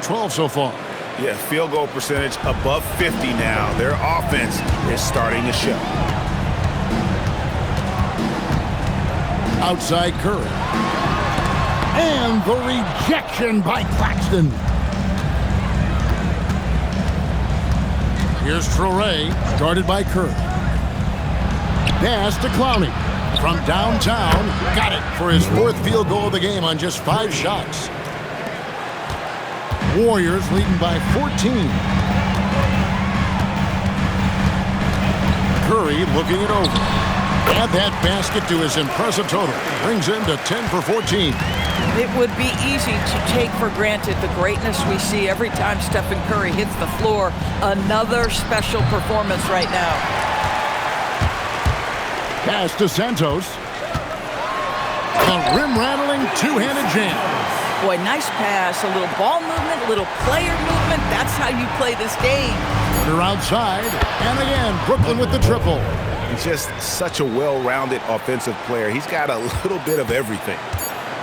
12 so far. Yeah, field goal percentage above 50 now. Their offense is starting to show. Outside Curry. And the rejection by Claxton. Here's Traore, guarded by Curry. Pass to Clowney. From downtown, got it for his 4th field goal of the game on just 5 shots. Warriors leading by 14. Curry looking it over. Add that basket to his impressive total. Brings him to 10 for 14. It would be easy to take for granted the greatness we see every time Stephen Curry hits the floor. Another special performance right now. Pass to Santos. A rim-rattling two-handed jam. Boy, nice pass. A little ball movement, a little player movement. That's how you play this game. They're outside. And again, Brooklyn with the triple. He's just such a well-rounded offensive player. He's got a little bit of everything.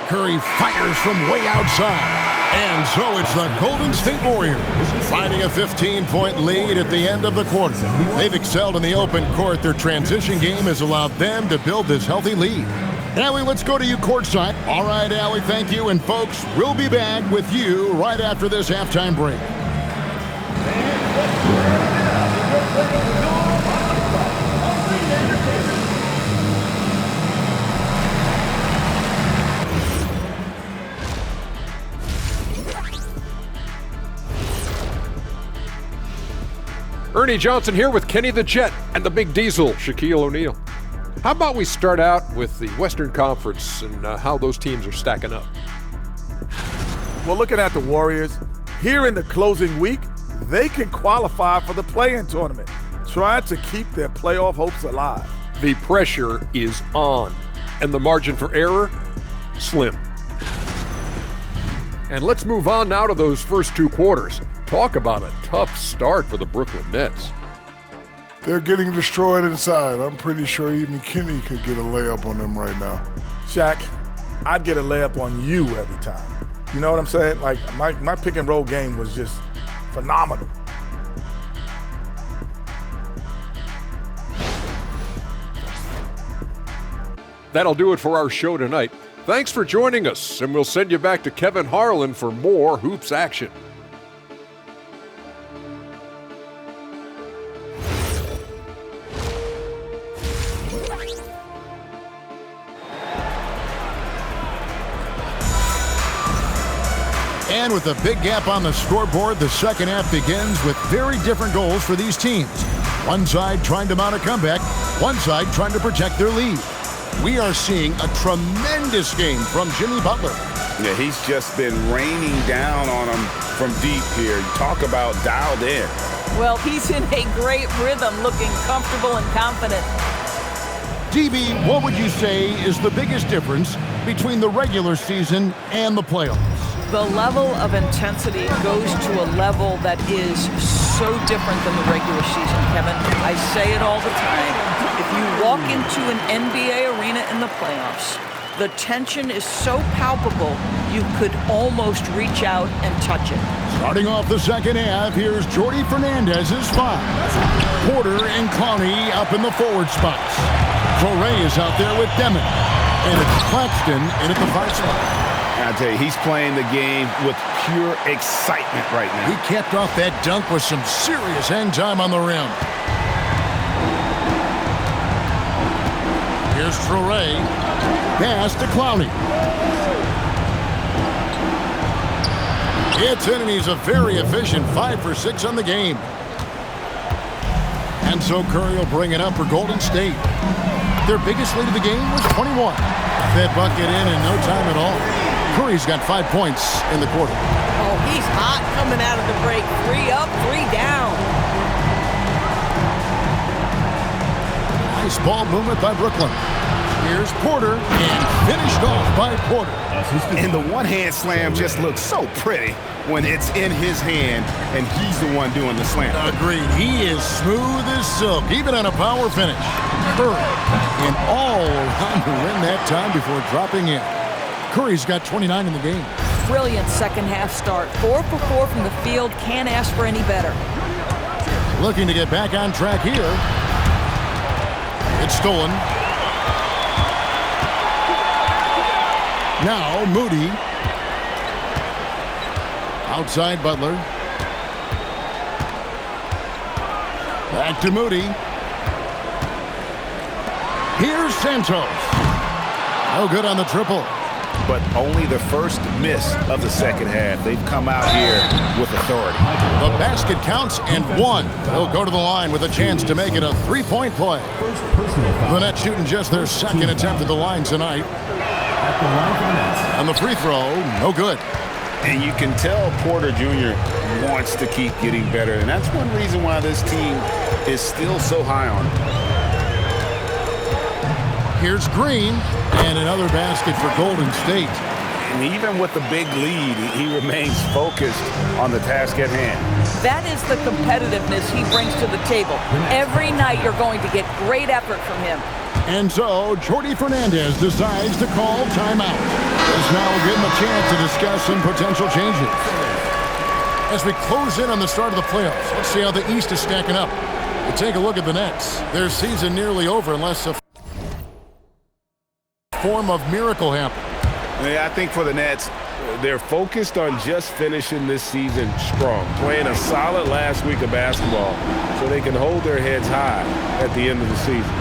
Curry fires from way outside. And so it's the Golden State Warriors finding a 15-point lead at the end of the quarter. They've excelled in the open court. Their transition game has allowed them to build this healthy lead. Allie, let's go to you courtside. All right, Allie, thank you. And folks, we'll be back with you right after this halftime break. Ernie Johnson here with Kenny the Jet and the Big Diesel, Shaquille O'Neal. How about we start out with the Western Conference and how those teams are stacking up? Well, looking at the Warriors, here in the closing week, they can qualify for the play-in tournament, trying to keep their playoff hopes alive. The pressure is on, and the margin for error, slim. And let's move on now to those first 2 quarters. Talk about a tough start for the Brooklyn Nets. They're getting destroyed inside. I'm pretty sure even Kenny could get a layup on them right now. Shaq, I'd get a layup on you every time. You know what I'm saying? Like, my pick and roll game was just phenomenal. That'll do it for our show tonight. Thanks for joining us, and we'll send you back to Kevin Harlan for more hoops action. And with a big gap on the scoreboard, the second half begins with very different goals for these teams. One side trying to mount a comeback, one side trying to protect their lead. We are seeing a tremendous game from Jimmy Butler. Yeah, he's just been raining down on them from deep here. Talk about dialed in. Well, he's in a great rhythm, looking comfortable and confident. DB, what would you say is the biggest difference between the regular season and the playoffs? The level of intensity goes to a level that is so different than the regular season, Kevin. I say it all the time. If you walk into an NBA arena in the playoffs, the tension is so palpable, you could almost reach out and touch it. Starting off the second half, here's Jordi Fernandez's 5. Porter and Clowney up in the forward spots. Traore is out there with Demon. And it's Claxton in at the 5 spot. I tell you, he's playing the game with pure excitement right now. He capped off that dunk with some serious hang time on the rim. Here's Traore. Pass to Clowney. It's in, and he's a very efficient 5 for 6 on the game. And so Curry will bring it up for Golden State. Their biggest lead of the game was 21. That bucket in no time at all. Curry's got 5 points in the quarter. Oh, he's hot coming out of the break. 3 up, 3 down. Nice ball movement by Brooklyn. Here's Porter, and finished off by Porter. And the one-hand slam just looks so pretty when it's in his hand, and he's the one doing the slam. Agreed. He is smooth as silk, even on a power finish. Curry, and all around the rim that time before dropping in. Curry's got 29 in the game. brilliant second half start. 4 for 4 from the field. Can't ask for any better. Looking to get back on track here. It's stolen. Now Moody. Outside Butler. Back to Moody. Here's Santos. No good on the triple. But only the first miss of the second half. They've come out here with authority. The basket counts and one. They'll go to the line with a chance to make it a three-point play. The Nets shooting just their second attempt at the line tonight. And the free throw, no good. And you can tell Porter Jr. wants to keep getting better. And that's one reason why this team is still so high on him. Here's Green, and another basket for Golden State. And even with the big lead, he remains focused on the task at hand. That is the competitiveness he brings to the table. Every night you're going to get great effort from him. And so, Jordi Fernandez decides to call timeout. This now will give him a chance to discuss some potential changes. As we close in on the start of the playoffs, let's see how the East is stacking up. We'll take a look at the Nets. Their season nearly over unless a form of miracle happens. Yeah, I think for the Nets, they're focused on just finishing this season strong, playing a solid last week of basketball so they can hold their heads high at the end of the season.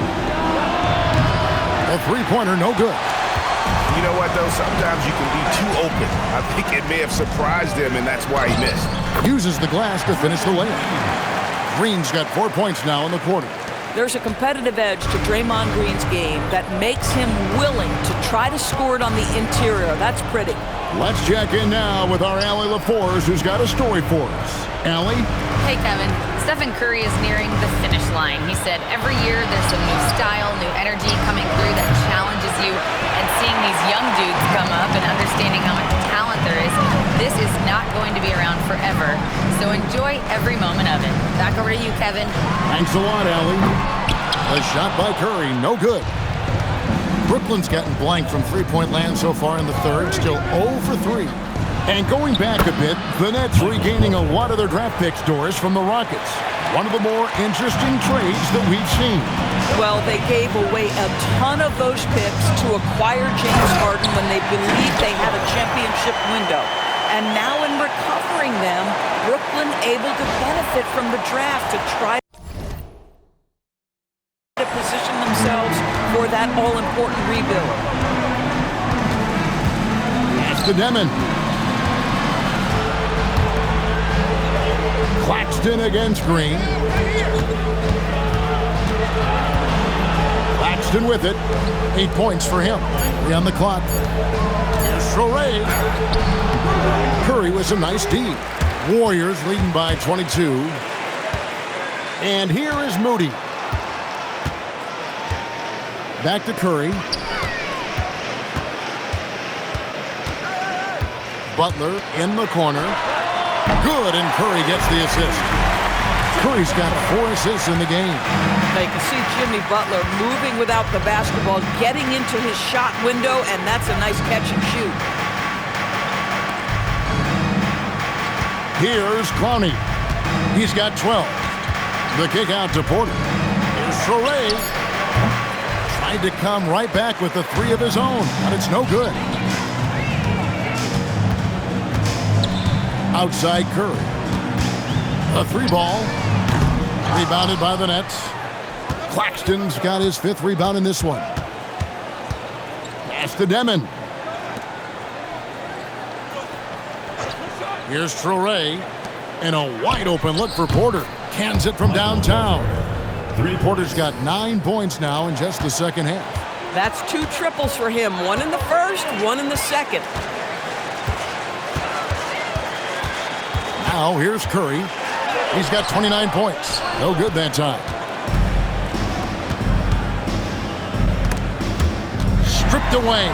A three-pointer, no good. You know what, though? Sometimes you can be too open. I think it may have surprised him, and that's why he missed. Uses the glass to finish the layup. Green's got 4 points now in the quarter. There's a competitive edge to Draymond Green's game that makes him willing to try to score it on the interior. That's pretty. Let's check in now with our Allie LaForce, who's got a story for us. Allie? Hey, Kevin. Stephen Curry is nearing the finish line. He said every year there's some new style, new energy coming through that challenges you. And seeing these young dudes come up and understanding how much talent there is, this is not going to be around forever. So enjoy every moment of it. Back over to you, Kevin. Thanks a lot, Allie. A shot by Curry, no good. Brooklyn's gotten blank from three-point land so far in the third, still 0 for 3. And going back a bit, the Nets regaining a lot of their draft pick stores from the Rockets. One of the more interesting trades that we've seen. Well, they gave away a ton of those picks to acquire James Harden when they believed they had a championship window. And now in recovering them, Brooklyn able to benefit from the draft to try to position themselves for that all-important rebuild. That's to Demon. Claxton against Green. Claxton with it. 8 points for him. 3 on the clock. Here's Traore. Curry with some nice D. Warriors leading by 22. And here is Moody. Back to Curry. Butler in the corner. Good, and Curry gets the assist. Curry's got 4 assists in the game. Now you can see Jimmy Butler moving without the basketball, getting into his shot window, and that's a nice catch and shoot. Here's Clowney. He's got 12. The kick out to Porter. Here's Traore. Tried to come right back with the 3 of his own, but it's no good. Outside Curry. A 3-ball. Rebounded by the Nets. Claxton's got his 5th rebound in this one. Pass to Demon. Here's Traore. And a wide open look for Porter. Cans it from downtown. Porter's got 9 points now in just the second half. That's 2 triples for him. 1 in the first, 1 in the second. Now here's Curry. He's got 29 points. No good that time. Stripped away.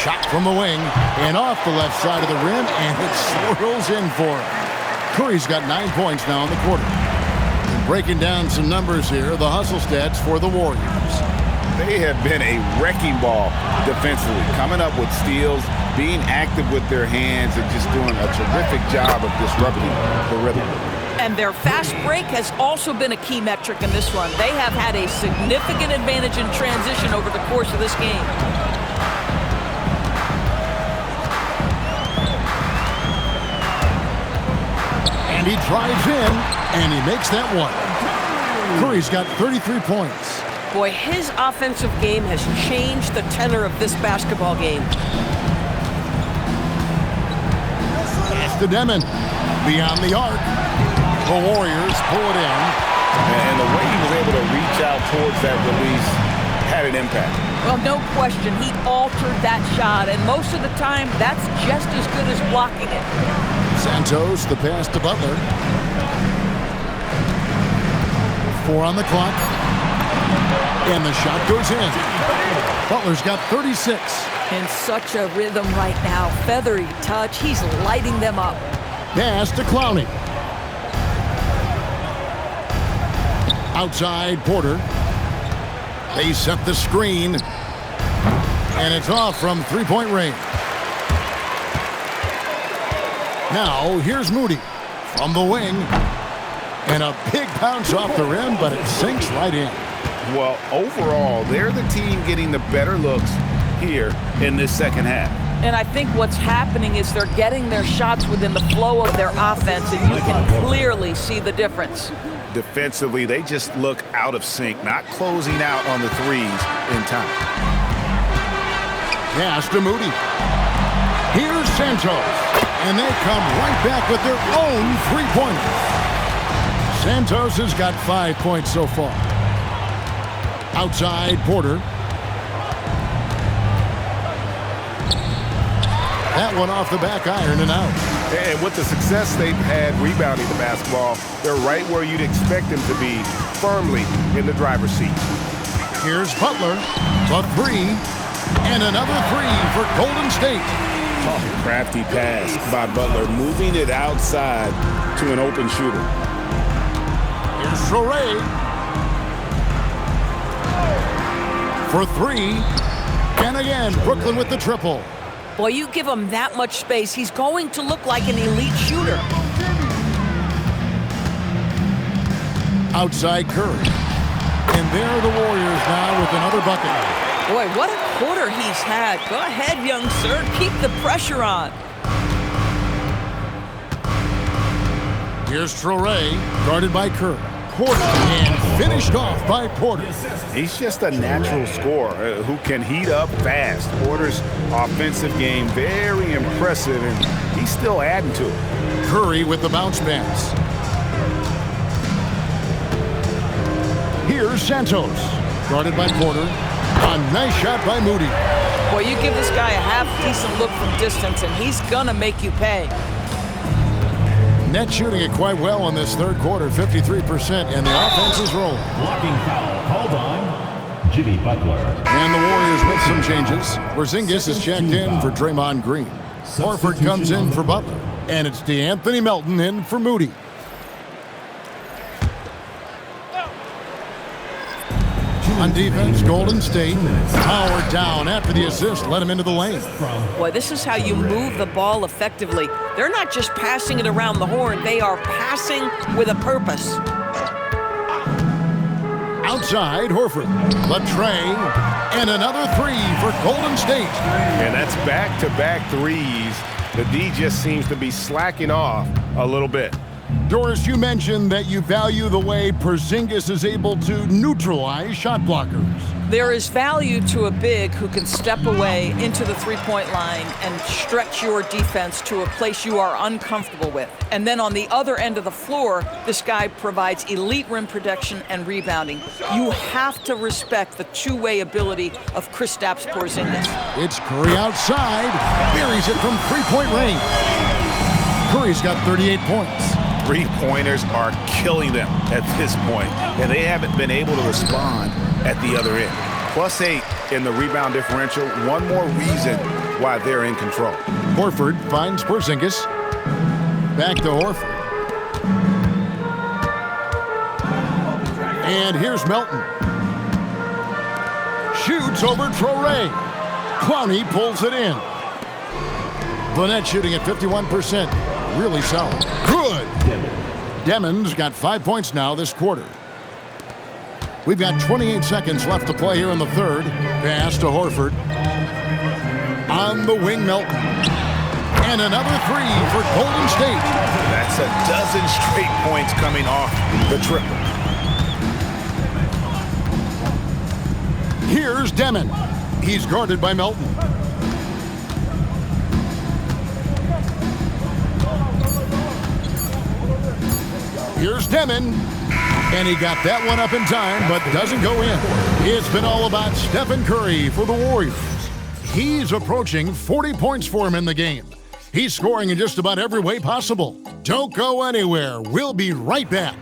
Shot from the wing and off the left side of the rim, and it swirls in for him. Curry's got 9 points now in the quarter. Breaking down some numbers here, the hustle stats for the Warriors. They have been a wrecking ball defensively, coming up with steals, being active with their hands, and just doing a terrific job of disrupting the rhythm. And their fast break has also been a key metric in this one. They have had a significant advantage in transition over the course of this game. And he drives in, and he makes that one. Curry's got 33 points. Boy, his offensive game has changed the tenor of this basketball game. Pass to Demon. Beyond the arc. The Warriors pull it in. And the way he was able to reach out towards that release had an impact. Well, no question, he altered that shot, and most of the time, that's just as good as blocking it. Santos, the pass to Butler. 4 on the clock. And the shot goes in. Butler's got 36. In such a rhythm right now. Feathery touch. He's lighting them up. Pass to Clowney. Outside, Porter. They set the screen. And it's off from three-point range. Now, here's Moody from the wing. And a big bounce off the rim, but it sinks right in. Well, overall, they're the team getting the better looks here in this second half. And I think what's happening is they're getting their shots within the flow of their offense, and you can clearly see the difference. Defensively, they just look out of sync, not closing out on the threes in time. Pass to Moody. Here's Santos. And they come right back with their own three-pointers. Santos has got 5 points so far. Outside, Porter. That one off the back iron and out. And with the success they've had rebounding the basketball, they're right where you'd expect them to be, firmly in the driver's seat. Here's Butler, the three, and another three for Golden State. Oh, crafty pass by Butler, moving it outside to an open shooter. Here's Sorey for three. And again, Brooklyn with the triple. Boy, you give him that much space, he's going to look like an elite shooter. Outside Curry. And there are the Warriors now with another bucket. Boy, what a quarter he's had. Go ahead, young sir. Keep the pressure on. Here's Traore, guarded by Curry. Porter, and finished off by Porter. He's just a natural scorer who can heat up fast. Porter's offensive game, very impressive, and he's still adding to it. Curry with the bounce pass. Here's Santos, guarded by Porter. A nice shot by Moody. Boy, you give this guy a half-decent look from distance, and he's gonna make you pay. Net shooting it quite well in this third quarter, 53%, and the offense is rolling. Blocking foul called on Jimmy Butler. And the Warriors with some changes. Porzingis is checked in for Draymond Green. Horford comes in for Butler. And it's DeAnthony Melton in for Moody. On defense, Golden State powered down after the assist, let him into the lane. Boy, this is how you move the ball effectively. They're not just passing it around the horn, they are passing with a purpose. Outside, Horford, Latrey, and another three for Golden State. And that's back-to-back threes. The D just seems to be slacking off a little bit. Doris, you mentioned that you value the way Porzingis is able to neutralize shot blockers. There is value to a big who can step away into the three-point line and stretch your defense to a place you are uncomfortable with. And then on the other end of the floor, this guy provides elite rim protection and rebounding. You have to respect the two-way ability of Kristaps Porzingis. It's Curry outside, buries it from three-point range. Curry's got 38 points. Three-pointers are killing them at this point, and they haven't been able to respond at the other end. +8 in the rebound differential. One more reason why they're in control. Horford finds Porzingis. Back to Horford. And here's Melton. Shoots over Traore. Clowney pulls it in. The net shooting at 51%. Really solid. Good. Demons got 5 points now this quarter. We've got 28 seconds left to play here in the third. Pass to Horford. On the wing, Melton. And another three for Golden State. That's a dozen straight points coming off the triple. Here's Demon. He's guarded by Melton. Here's Demon. And he got that one up in time, but doesn't go in. It's been all about Stephen Curry for the Warriors. He's approaching 40 points for him in the game. He's scoring in just about every way possible. Don't go anywhere. We'll be right back.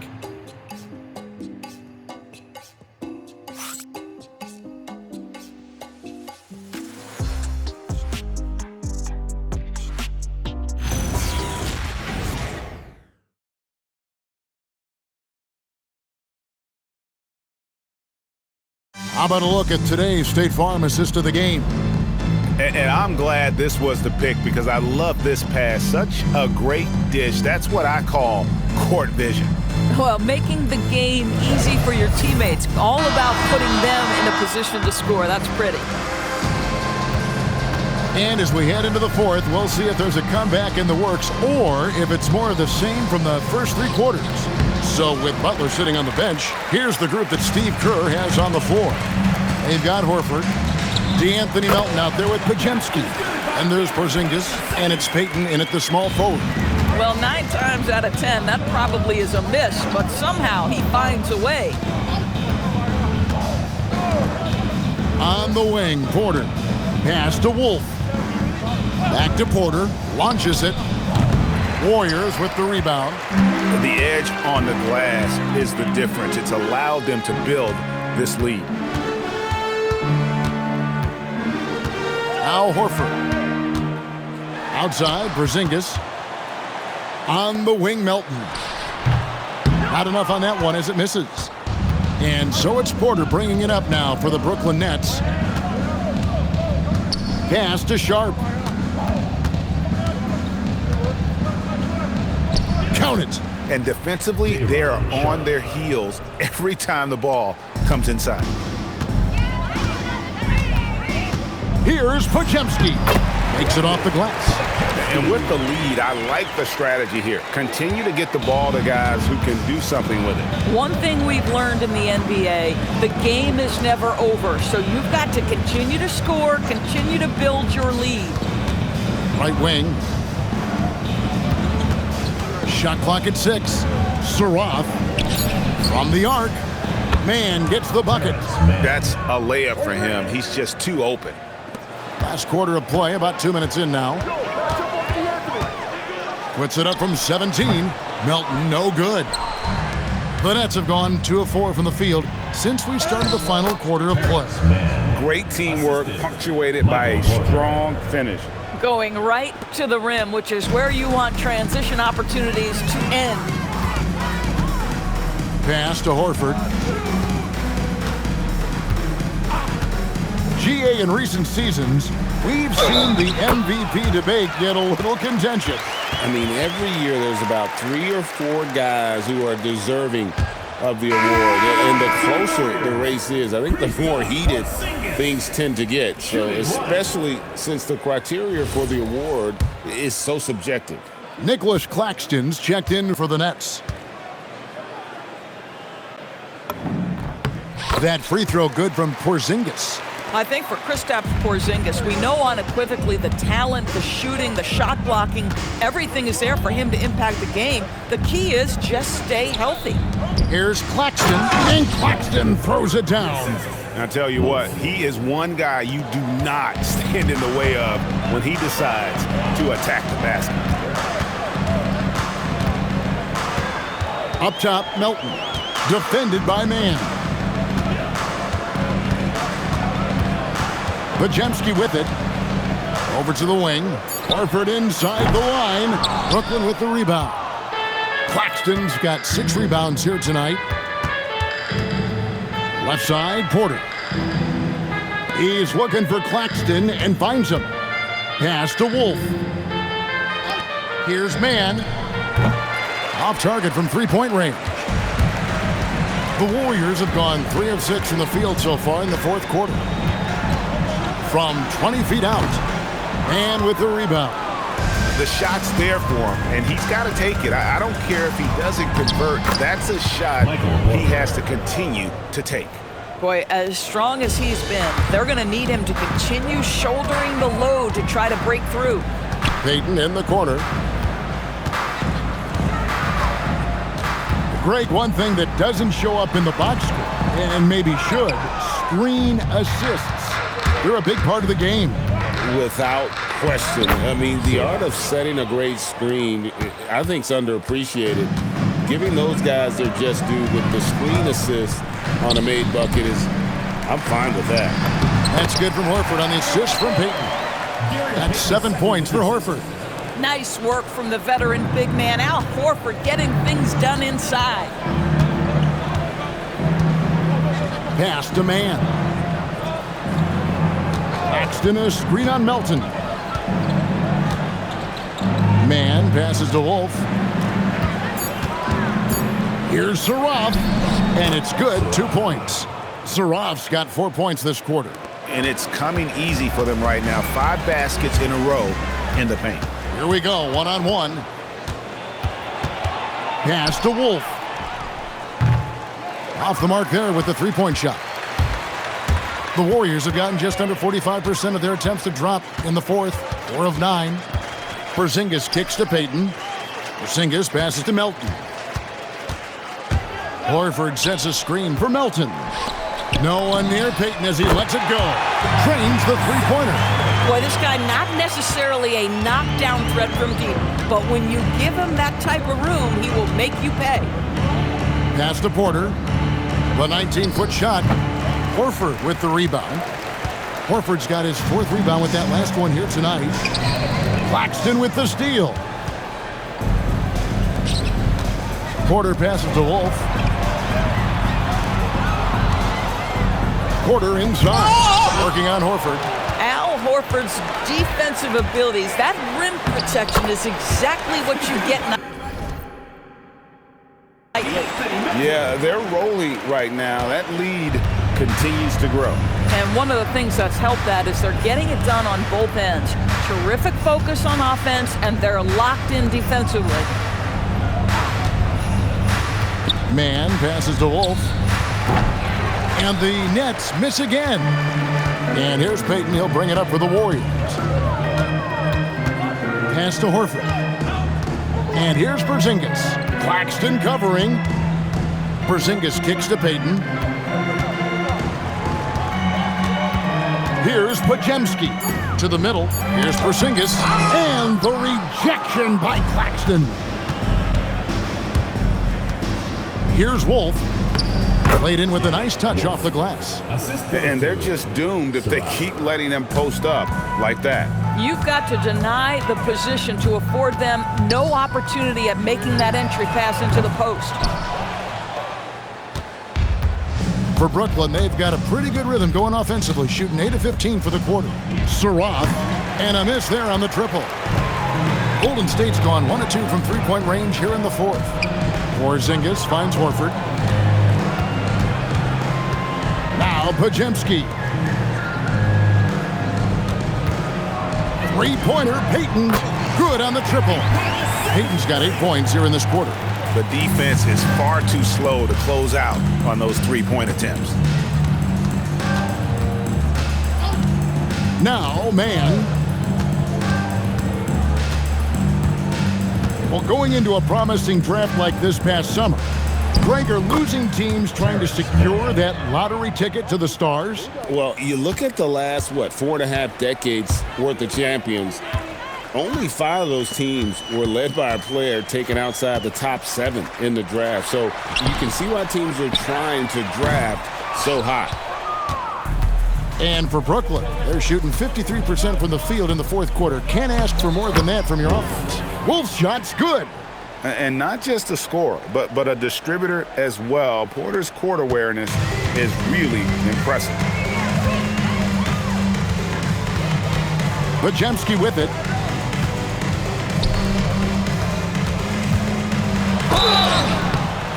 How about a look at today's State Farm assist of the game? And I'm glad this was the pick because I love this pass. Such a great dish. That's what I call court vision. Well, making the game easy for your teammates. All about putting them in a position to score. That's pretty. And as we head into the fourth, we'll see if there's a comeback in the works or if it's more of the same from the first three quarters. So with Butler sitting on the bench, here's the group that Steve Kerr has on the floor. They've got Horford, DeAnthony Melton out there with Podziemski. And there's Porzingis, and it's Payton in at the small forward. Well, 9 times out of 10, that probably is a miss, but somehow he finds a way. On the wing, Porter. Pass to Wolf. Back to Porter. Launches it. Warriors with the rebound. The edge on the glass is the difference. It's allowed them to build this lead. Al Horford. Outside, Porzingis. On the wing, Melton. Not enough on that one as it misses. And so it's Porter bringing it up now for the Brooklyn Nets. Pass to Sharp. Count it. And defensively, they are on their heels every time the ball comes inside. Here's Podziemski. Makes it off the glass. And with the lead, I like the strategy here. Continue to get the ball to guys who can do something with it. One thing we've learned in the NBA, the game is never over. So you've got to continue to score, continue to build your lead. Right wing. Shot clock at 6. Sarath from the arc. Man gets the bucket. That's a layup for him. He's just too open. Last quarter of play, about 2 minutes in now. Puts it up from 17. Melton, no good. The Nets have gone 2 of 4 from the field since we started the final quarter of play. Great teamwork, punctuated by a strong finish. Going right to the rim, which is where you want transition opportunities to end. Pass to Horford. GA in recent seasons, we've seen the MVP debate get a little contentious. I mean, every year there's about 3 or 4 guys who are deserving of the award. And the closer the race is, I think the more heated things tend to get. So especially since the criteria for the award is so subjective. Nicholas Claxton's checked in for the Nets. That free throw good from Porzingis. I think for Kristaps Porzingis, we know unequivocally the talent, the shooting, the shot blocking, everything is there for him to impact the game. The key is just stay healthy. Here's Claxton, and Claxton throws it down. And I tell you what, he is one guy you do not stand in the way of when he decides to attack the basket. Up top, Melton, defended by Man. Podziemski with it. Over to the wing. Horford inside the line. Brooklyn with the rebound. Claxton's got 6 rebounds here tonight. Left side, Porter. He's looking for Claxton and finds him. Pass to Wolf. Here's Mann. Off target from three-point range. The Warriors have gone 3 of 6 from the field so far in the fourth quarter. From 20 feet out. And with the rebound. The shot's there for him, and he's got to take it. I don't care if he doesn't convert. That's a shot he has to continue to take. Boy, as strong as he's been, they're going to need him to continue shouldering the load to try to break through. Payton in the corner. Greg, one thing that doesn't show up in the box score, and maybe should, screen assists. They're a big part of the game. Without question. I mean, the art of setting a great screen, I think, is underappreciated. Giving those guys their just due with the screen assist on a made bucket is, I'm fine with that. That's good from Horford on the assist from Payton. That's 7 points for Horford. Nice work from the veteran big man Al Horford, getting things done inside. Pass to Mann. Claxton a screen on Melton. Mann passes to Wolf. Here's Sarov, and it's good, 2 points. Sarov's got 4 points this quarter. And it's coming easy for them right now. 5 baskets in a row in the paint. Here we go, one-on-one. Pass to Wolf. Off the mark there with the three-point shot. The Warriors have gotten just under 45% of their attempts to drop in the fourth, 4 of 9. Porzingis kicks to Payton. Porzingis passes to Melton. Horford sets a screen for Melton. No one near Payton as he lets it go. Trains the three-pointer. Boy, this guy not necessarily a knockdown threat from deep, but when you give him that type of room, he will make you pay. Pass to Porter. The 19-foot shot. Horford with the rebound. Horford's got his 4th rebound with that last one here tonight. Claxton with the steal. Porter passes to Wolf. Porter inside, working on Horford. Al Horford's defensive abilities, that rim protection is exactly what you get. Yeah, they're rolling right now. That lead continues to grow. And one of the things that's helped that is they're getting it done on both ends. Terrific focus on offense, and they're locked in defensively. Mann passes to Wolf. And the Nets miss again. And here's Payton. He'll bring it up for the Warriors. Pass to Horford. And here's Porzingis. Claxton covering. Porzingis kicks to Payton. Here's Podziemski to the middle. Here's Porzingis. And the rejection by Claxton. Here's Wolf. Played in with a nice touch off the glass. And they're just doomed if they keep letting them post up like that. You've got to deny the position to afford them no opportunity at making that entry pass into the post. For Brooklyn, they've got a pretty good rhythm going offensively, shooting 8 of 15 for the quarter. Sarov, and a miss there on the triple. Golden State's gone 1 of 2 from three-point range here in the fourth. Porzingis finds Horford. Now Podziemski. Three-pointer, Payton. Good on the triple. Payton's got 8 points here in this quarter. The defense is far too slow to close out on those three-point attempts. Now, Mann. Well, going into a promising draft like this past summer, Greg, are losing teams trying to secure that lottery ticket to the stars? Well, you look at the last, 4.5 decades worth of champions, only 5 of those teams were led by a player taken outside the top 7 in the draft. So you can see why teams are trying to draft so high. And for Brooklyn, they're shooting 53% from the field in the fourth quarter. Can't ask for more than that from your offense. Wolf's shot's good. And not just a scorer, but a distributor as well. Porter's court awareness is really impressive. Podziemski with it.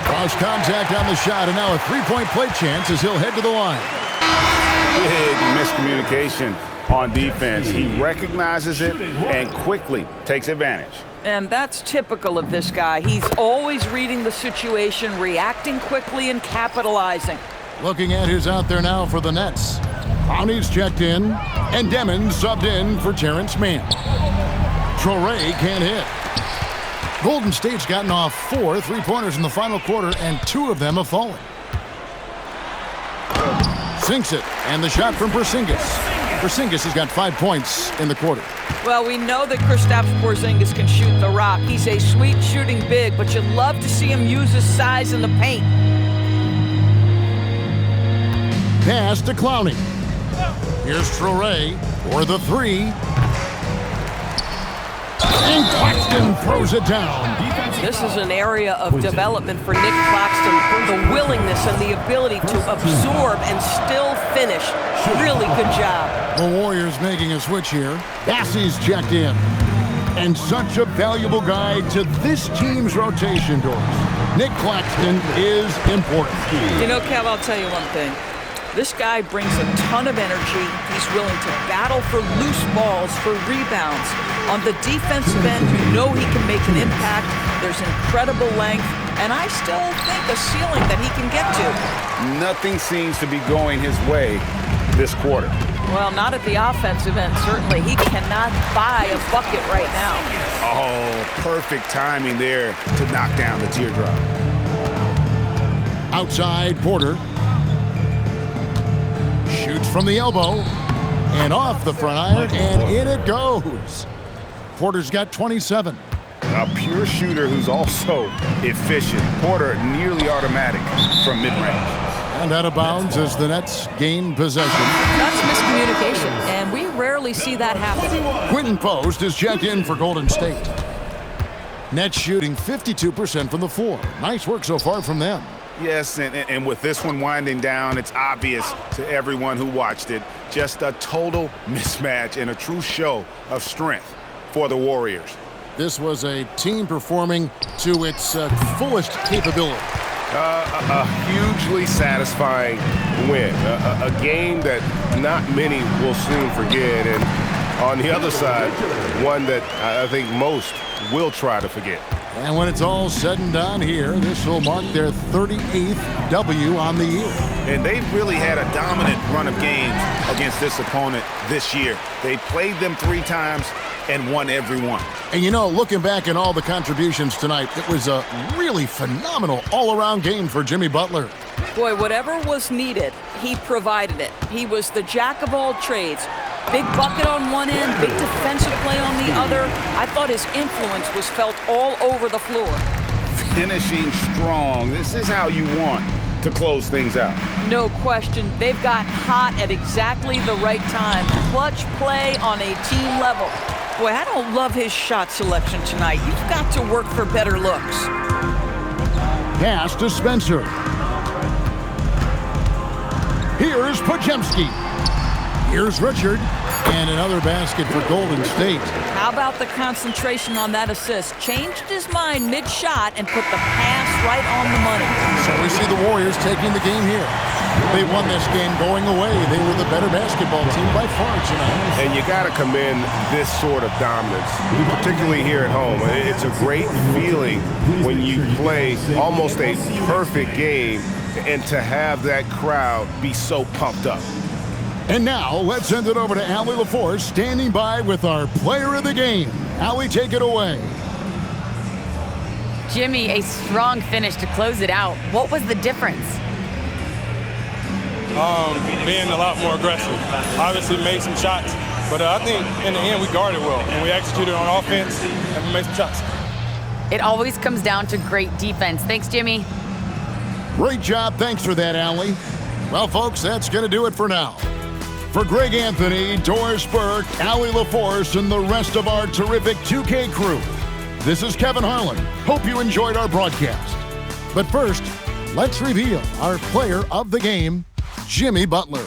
Cross contact on the shot, and now a three-point play chance as he'll head to the line. Big miscommunication on defense. He recognizes it and quickly takes advantage. And that's typical of this guy. He's always reading the situation, reacting quickly, and capitalizing. Looking at who's out there now for the Nets. Brownie's checked in, and Demon subbed in for Terrence Mann. Traore can't hit. Golden State's gotten off 4 3-pointers in the final quarter, and 2 of them have fallen. Sinks it, and the shot from Porzingis. Porzingis has got 5 points in the quarter. Well, we know that Kristaps Porzingis can shoot the rock. He's a sweet shooting big, but you'd love to see him use his size in the paint. Pass to Clowney. Here's Traore for the 3. And Claxton throws it down. This is an area of development for Nick Claxton. The willingness and the ability to absorb and still finish. Really good job. The Warriors making a switch here. Bassey's checked in. And such a valuable guy to this team's rotation doors. Nick Claxton is important. You know, Kev, I'll tell you one thing. This guy brings a ton of energy. He's willing to battle for loose balls, for rebounds. On the defensive end, you know he can make an impact. There's incredible length, and I still think a ceiling that he can get to. Nothing seems to be going his way this quarter. Well, not at the offensive end, certainly. He cannot buy a bucket right now. Oh, perfect timing there to knock down the teardrop. Outside, Porter. Shoots from the elbow, and off the front iron, and in it goes. Porter's got 27. A pure shooter who's also efficient. Porter nearly automatic from mid-range. And out of bounds as the Nets gain possession. That's miscommunication, and we rarely see that happen. Quinton Post is checked in for Golden State. Nets shooting 52% from the floor. Nice work so far from them. Yes, and with this one winding down, it's obvious to everyone who watched it. Just a total mismatch and a true show of strength for the Warriors. This was a team performing to its fullest capability. A hugely satisfying win. A game that not many will soon forget. And on the other side, one that I think most will try to forget. And when it's all said and done here, this will mark their 38th W on the year. And they've really had a dominant run of games against this opponent this year. They played them 3 times and won every one. And you know, looking back at all the contributions tonight, it was a really phenomenal all-around game for Jimmy Butler. Boy, whatever was needed, he provided it. He was the jack of all trades. Big bucket on one end, big defensive play on the other. I thought his influence was felt all over the floor. Finishing strong. This is how you want to close things out. No question. They've got hot at exactly the right time. Clutch play on a team level. Boy, I don't love his shot selection tonight. You've got to work for better looks. Pass to Spencer. Here's Podziemski. Here's Richard, and another basket for Golden State. How about the concentration on that assist? Changed his mind mid-shot and put the pass right on the money. So we see the Warriors taking the game here. They won this game going away. They were the better basketball team by far tonight. And you got to commend this sort of dominance, particularly here at home. It's a great feeling when you play almost a perfect game and to have that crowd be so pumped up. And now, let's send it over to Allie LaForce, standing by with our player of the game. Allie, take it away. Jimmy, a strong finish to close it out. What was the difference? Being a lot more aggressive. Obviously made some shots, but I think in the end we guarded well, and we executed on offense, and we made some shots. It always comes down to great defense. Thanks, Jimmy. Great job. Thanks for that, Allie. Well, folks, that's going to do it for now. For Greg Anthony, Doris Burke, Allie LaForce, and the rest of our terrific 2K crew, this is Kevin Harlan. Hope you enjoyed our broadcast. But first, let's reveal our player of the game, Jimmy Butler.